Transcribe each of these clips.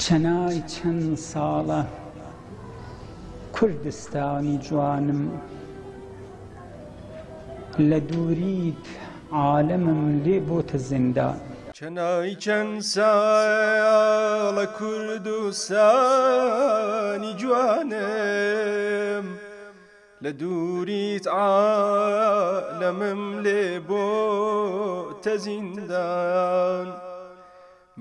چەنای چەند ساڵە کوردستانی جوانم، لە دووریت عالەمم لێ بۆتە زیندان. چەنای چەند ساڵە کوردستانی جوانم، لە دووریت عالەمم لێ بۆتە زیندان.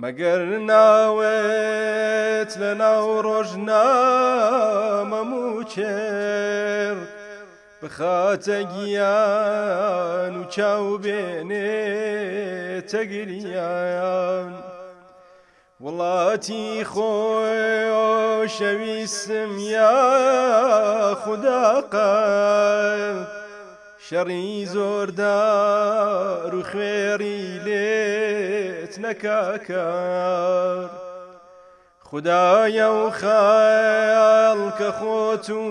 مەگەر ناوێت لە ناو ڕۆژنامەم و چێرد، بخاتە گیان و چاو بێنێتە گریان. وڵاتی خۆشەویستم یا خوداقەت، شەڕی زۆردار و خوێری لێت نەکاکار. خودایە و خەڵکە خۆت و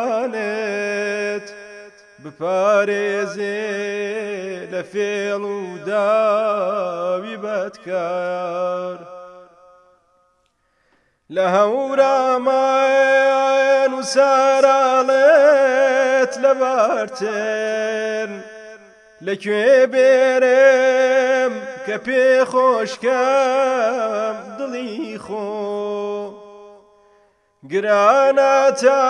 ڕۆڵەکانت، بپارێزێ لە فێڵ و داوی بەدکار. لە هەورامان و ساراڵێت لە بارتێن، لەکوێ بێرم کە پێ خۆشکەم دڵی خۆ. گرانەتە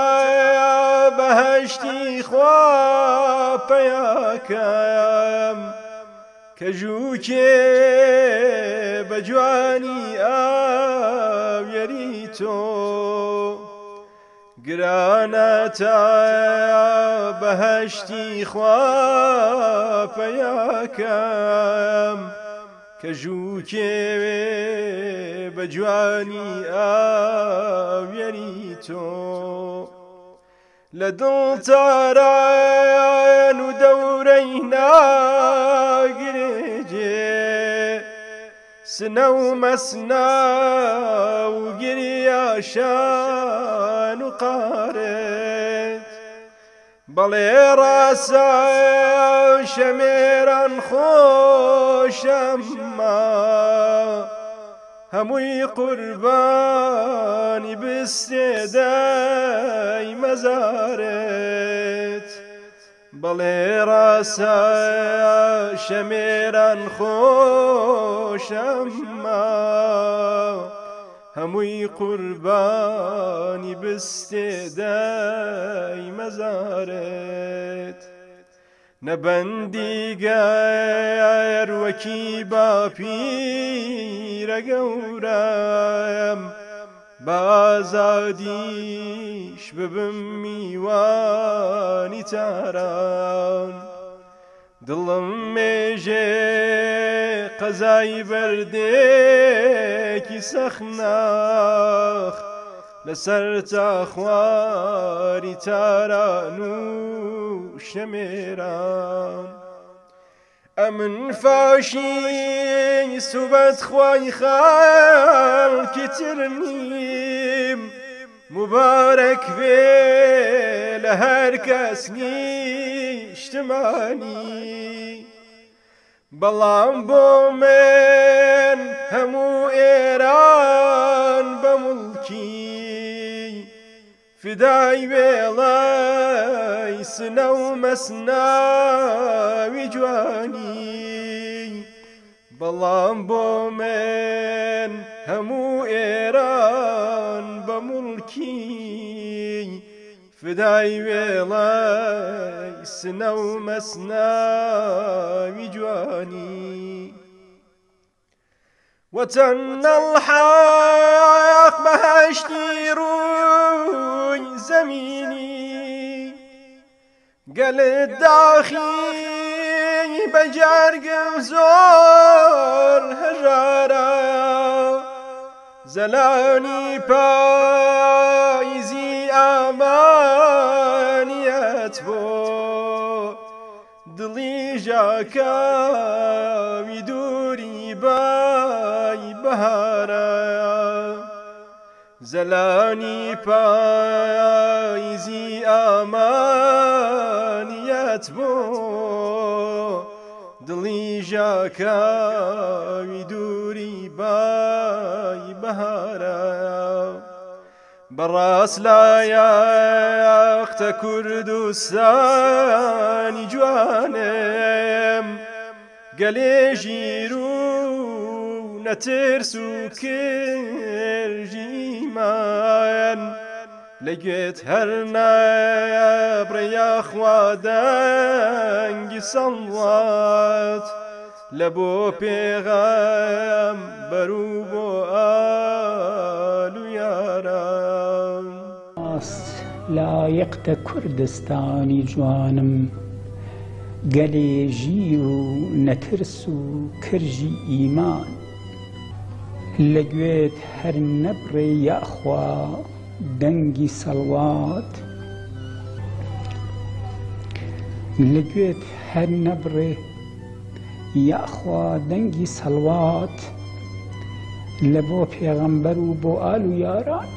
بەهەشتی خوا پەیاکەم، کە ژووکێ بە جوانی ئاوێری تۆ. گرانەتە بەهەشتی خوا پەیاکەم، کە ژووکێ بە جوانی ئاوێری تۆ. لە دڵتاران و دەورەی ناگرێجێ، سنە و مەسنا و گریاشان و قارێت. بەڵێ ڕاستە شەمێران خۆشەممە، هەمووی قوربانی بستێدەی مەزارێت. بەڵێ ڕاستە شەمێران خۆشەممە، هەمووی قوربانی بستێدەی مەزارێت. نەبەندیگەر وەکی باپیرە گەورەم، بازادیش ببم میوانی تاران. دڵم مێژێ قەزای بەردێکی سەخناخ، لەسەر تا خواری تاران و شەمێران. ئەمن فاشی سوبەت خوای خەڵکی تر نیم، مبارەک بێ لە هەر کەس نیشتمانی. بەڵام بۆ من هەموو ئێران بە موڵکی، فدای وێڵای سنە و مەسناوی جوانی. بەڵام بۆ من هەموو ئێران بە موڵکی، فدای وێڵای سنە و مەسناوی جوانی. وەتەنە الحەق بەهەشتی ڕووی زەمینی، گەلت داخی بەجارگم زۆر هەژارە. زەلانی پاییزی ئامانیەت بۆ، دڵی ژاکاوی دووری بای بەهارە. زەلانی پاییزی ئامانیەت بۆ، دڵی ژاکاوی دووری بای بهارا بەڕاست لایەختە کوردستانی جوانم گەلێ ژیر و نەترس و کردژیمان لەگوێت هەر نەبڕێ یاخوا دەنگی سەڵوات لە بۆ پێغەمبەر و بۆ ئال و یاران لایەقتە کوردستانی جوانم گەلێ ژیر و نەترس و کرژی ئیمان لەگوێت هەر نەبڕێ یاخوا دەنگی سەڵوات لەگوێت هەر نەبڕێ یاخوا دەنگی سەڵوات لە بۆ پێغەمبەر و بۆ ئال و یاران